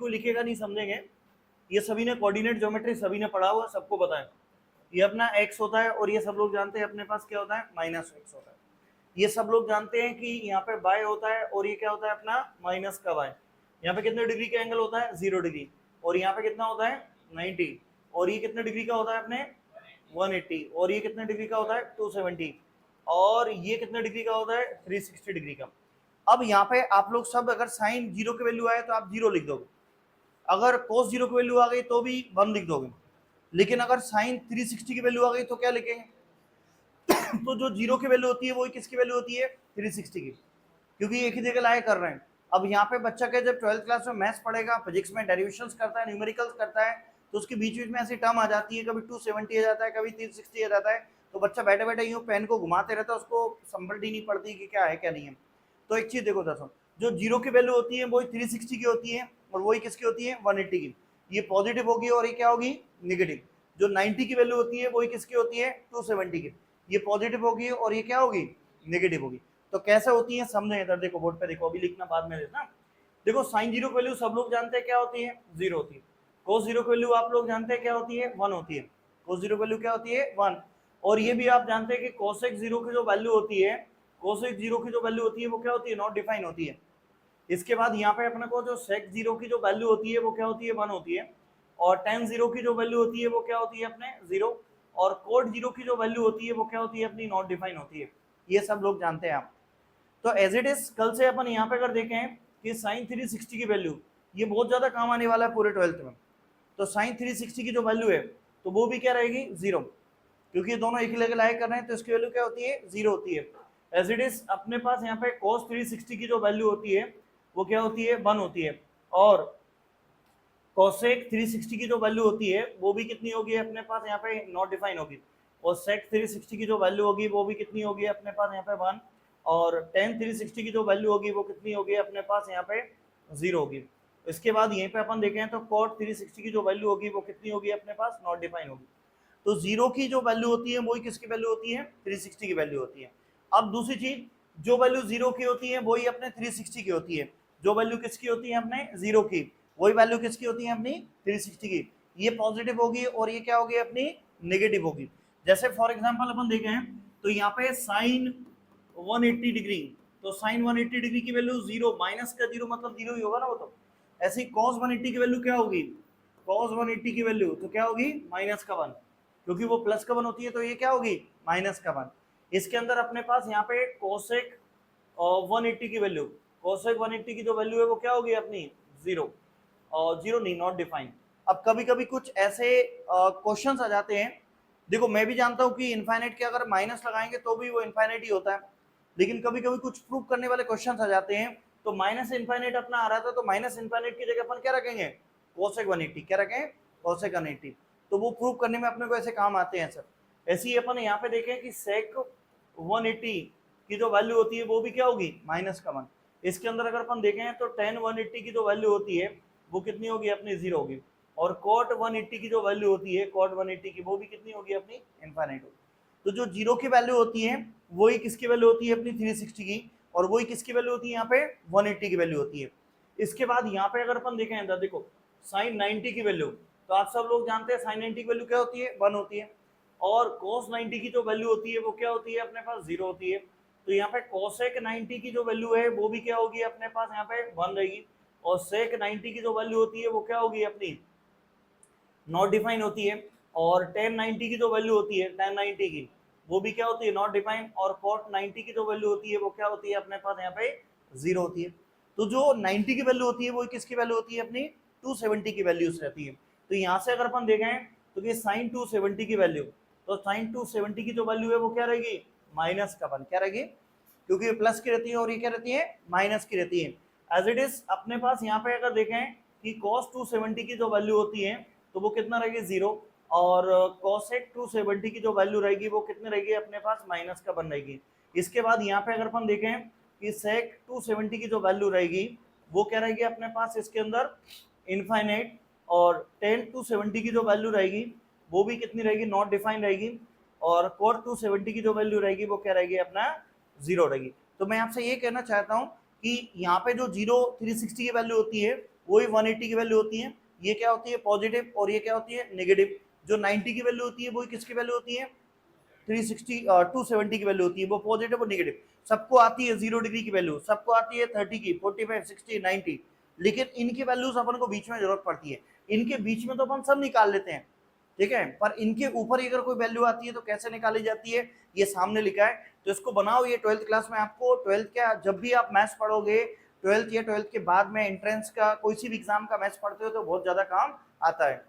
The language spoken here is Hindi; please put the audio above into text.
कोई लिखेगा नहीं, समझेंगे। ये सभी ने कोऑर्डिनेट ज्योमेट्री सभी ने पढ़ा हुआ, सबको पता है। ये अपना x होता है और ये सब लोग जानते हैं अपने पास क्या होता है, माइनस x होता है। ये सब लोग जानते हैं कि यहाँ पे y होता है और ये क्या होता है अपना माइनस का y। यहाँ पे कितने डिग्री का एंगल होता है, 0 डिग्री। और यहाँ पे कितना होता है, 90। और ये कितने डिग्री का होता है अपने 180। और ये कितने डिग्री का होता है 270। और ये कितने डिग्री का होता है 360 डिग्री का। अब यहाँ पे आप लोग सब अगर साइन 0 की वैल्यू आए तो आप 0 लिख दोगे, अगर cos 0 की वैल्यू आ गई तो भी 1 लिख दोगे। लेकिन अगर साइन 360 की वैल्यू आ गई तो क्या लिखेंगे तो जो 0 की वैल्यू होती है वो किसकी वैल्यू होती है, 360 की, क्योंकि एक ही जगह लाए कर रहे हैं। अब यहाँ पे बच्चा के जब 12th क्लास में मैथ्स पढ़ेगा, फिजिक्स में डेरिवेशंस करता है, न्यूमेरिकल्स करता है, तो उसके बीच बीच में ऐसी टर्म आ जाती है, कभी 270 आ जाता है, कभी 360 आ जाता है, तो बच्चा बैठे बैठे यूं पेन को घुमाते रहता है, उसको संभल नहीं पड़ती कि क्या है क्या नहीं है। तो एक चीज देखो दोस्तों, जो 0 की वैल्यू होती है वही 360 की होती है और वही किसकी होती है, 180 की। ये पॉजिटिव होगी और ये क्या होगी, नेगेटिव। जो 90 की वैल्यू होती है वही किसकी होती है, 270 की। ये पॉजिटिव होगी और ये क्या होगी, नेगेटिव होगी। तो कैसे होती है समझे, इधर देखो बोर्ड पे देखो, अभी लिखना बाद में देना। देखो साइन 0 की वैल्यू सब लोग जानते हैं क्या होती है, 0 होती है। कोस 0 की वैल्यू आप लोग जानते हैं क्या होती है, 1 होती है। कोस 0 की वैल्यू क्या होती है, 1। और ये भी आप जानते हैं कि कोसेक 0 की जो वैल्यू होती है, कोसेक 0 की जो वैल्यू होती है वो क्या होती है, नॉट डिफाइन होती है। इसके बाद यहाँ पे अपने को जो सेक 0 की जो वैल्यू होती है वो क्या होती है, 1 होती है। और टेन 0 की जो वैल्यू होती है वो क्या होती है अपने 0। और कोड 0 की जो वैल्यू होती है वो क्या होती है अपनी, नॉट डिफाइन होती है। ये सब लोग जानते हैं आप। तो एज इट इज कल से अपन यहाँ पे अगर देखें कि साइन 360 की वैल्यू, ये बहुत ज्यादा काम आने वाला है पूरे 12th में। तो साइन 360 की जो वैल्यू है तो वो भी क्या रहेगी, 0, क्योंकि ये दोनों एक ही लेवल आए कर रहे हैं, तो इसकी वैल्यू क्या होती है, 0 होती है। एज इट इज अपने पास यहाँ पे cos 360 की जो वैल्यू होती है वो क्या होती है, 1 होती है। और cosec 360 की जो वैल्यू होती है वो भी कितनी होगी अपने पास, यहाँ पे नॉट डिफाइन होगी। और sec 360 की जो वैल्यू होगी वो भी कितनी होगी अपने पास यहाँ पे 1। और tan 360 की जो वैल्यू होगी वो कितनी होगी अपने पास यहाँ पे 0 होगी। इसके बाद यहीं पे अपन देखें तो cot 360 की जो वैल्यू होगी वो कितनी होगी अपने पास, नॉट डिफाइन होगी। तो 0 की जो वैल्यू होती है वही किसकी वैल्यू होती है, 360 की वैल्यू होती है। अब दूसरी चीज, जो वैल्यू 0 की होती है वही अपने 360 की होती है। जो वैल्यू किसकी होती है अपने 0 की, वही वैल्यू किसकी होती है अपनी 360 की। ये पॉजिटिव होगी और ये क्या होगी अपनी, नेगेटिव होगी। जैसे फॉर एग्जांपल अपन देखें तो यहाँ पे साइन 180 डिग्री, तो साइन 180 डिग्री की वैल्यू 0, माइनस का 0 मतलब 0 ही होगा ना वो। तो ऐसे ही cos 180 की वैल्यू क्या होगी, cos 180 की वैल्यू तो क्या होगी, माइनस का 1, क्योंकि वो प्लस का 1 होती है तो ये क्या होगी, माइनस का 1। इसके अंदर अपने पास यहाँ पे कोसेक 180 की वैल्यू, कोसेक 180 की जो वैल्यू है वो क्या होगी अपनी, 0। और 0 नहीं, नॉट डिफाइन। अब कभी कभी कुछ ऐसे क्वेश्चंस आ जाते हैं, देखो मैं भी जानता हूँ कि इनफाइनाइट के अगर माइनस लगाएंगे तो भी वो इनफाइनाइट ही होता है, लेकिन कभी कभी कुछ प्रूव करने वाले क्वेश्चंस आ जाते हैं। तो माइनस इनफाइनाइट अपना आ रहा था तो माइनस इनफाइनाइट की जगह अपन क्या रखेंगे, कोसेक 180, क्या रखें, कोसेक 180। तो वो प्रूव करने में अपने को ऐसे काम आते हैं सर। ऐसे ही अपन यहाँ पे देखें कि सेक 180 की जो वैल्यू होती है वो भी क्या होगी, माइनस का 1। इसके अंदर अगर अपन देखें तो tan 180 की जो वैल्यू होती है वो कितनी होगी अपनी, 0 होगी। और cot 180 की जो वैल्यू होती है, cot 180 की वो भी कितनी होगी अपनी, इनफाइनाइट होगी। तो जो 0 की वैल्यू होती है वही किसकी वैल्यू होती है अपनी 360 की, और वही किसकी वैल्यू होती है यहाँ पे 180 की वैल्यू होती है। इसके बाद यहाँ पे अगर अपन देखें अंदर देखो साइन 90 की वैल्यू, तो आप सब लोग जानते हैं साइन 90 की वैल्यू क्या होती है, 1 होती है। और cos 90 की जो वैल्यू होती है वो क्या होती है अपने पास, 0 होती है। तो यहाँ पे cosec 90 की जो वैल्यू है वो भी क्या होगी अपने पास यहाँ पे 1 रहेगी। और sec 90 की जो वैल्यू होती है वो क्या होगी अपनी, नॉट डिफाइन होती है। और tan 90 की जो वैल्यू होती है tan 90 की वो भी क्या होती है, नॉट डिफाइन। और cot 90 की जो वैल्यू होती है वो क्या होती है अपने पास यहाँ पे 0 होती है। तो जो 90 की वैल्यू होती है वो किसकी वैल्यू होती है अपनी, 270 की वैल्यूज रहती है। तो यहाँ से अगर अपन देखें तो ये साइन 270 की वैल्यू, तो साइन 270 की जो वैल्यू है वो क्या रहेगी, माइनस का 1, क्या रहेगी, क्योंकि ये प्लस की रहती है और ये क्या रहती है, माइनस की रहती है। एज इट इज अपने पास यहाँ पे अगर देखें कि cos 270 की जो वैल्यू होती है तो वो कितना रहेगी, 0। और cosec 270 की जो वैल्यू रहेगी वो कितनी रहेगी अपने पास, माइनस का 1 रहेगी। इसके बाद यहाँ पे अगर अपन देखें कि sec 270 की जो वैल्यू रहेगी वो क्या रहेगी अपने पास इसके अंदर, इनफाइनाइट। और tan 270 की जो वैल्यू रहेगी वो भी कितनी रहेगी, नॉट डिफाइन रहेगी। और cot 270 की जो वैल्यू रहेगी वो क्या रहेगी अपना, 0 रहेगी। तो मैं आपसे ये कहना चाहता हूँ कि यहाँ पे जो 0 360 की वैल्यू होती है वही 180 की वैल्यू होती है। ये क्या होती है पॉजिटिव और ये क्या होती है नेगेटिव। जो 90 की वैल्यू होती है वही किसकी वैल्यू होती है 360 270 की वैल्यू होती है, वो पॉजिटिव और नेगेटिव। सबको आती है 0 डिग्री की वैल्यू, सबको आती है 30 की, 45, 60, 90, लेकिन इनकी वैल्यूज अपन को बीच में जरूरत पड़ती है। इनके बीच में तो अपन सब निकाल लेते हैं, ठीक है, पर इनके ऊपर अगर कोई वैल्यू आती है तो कैसे निकाली जाती है, ये सामने लिखा है। तो इसको बनाओ, ये 12th क्लास में आपको 12th क्या जब भी आप मैथ्स पढ़ोगे 12th या 12th के बाद में एंट्रेंस का कोई सी भी एग्जाम का मैथ्स पढ़ते हो तो बहुत ज्यादा काम आता है।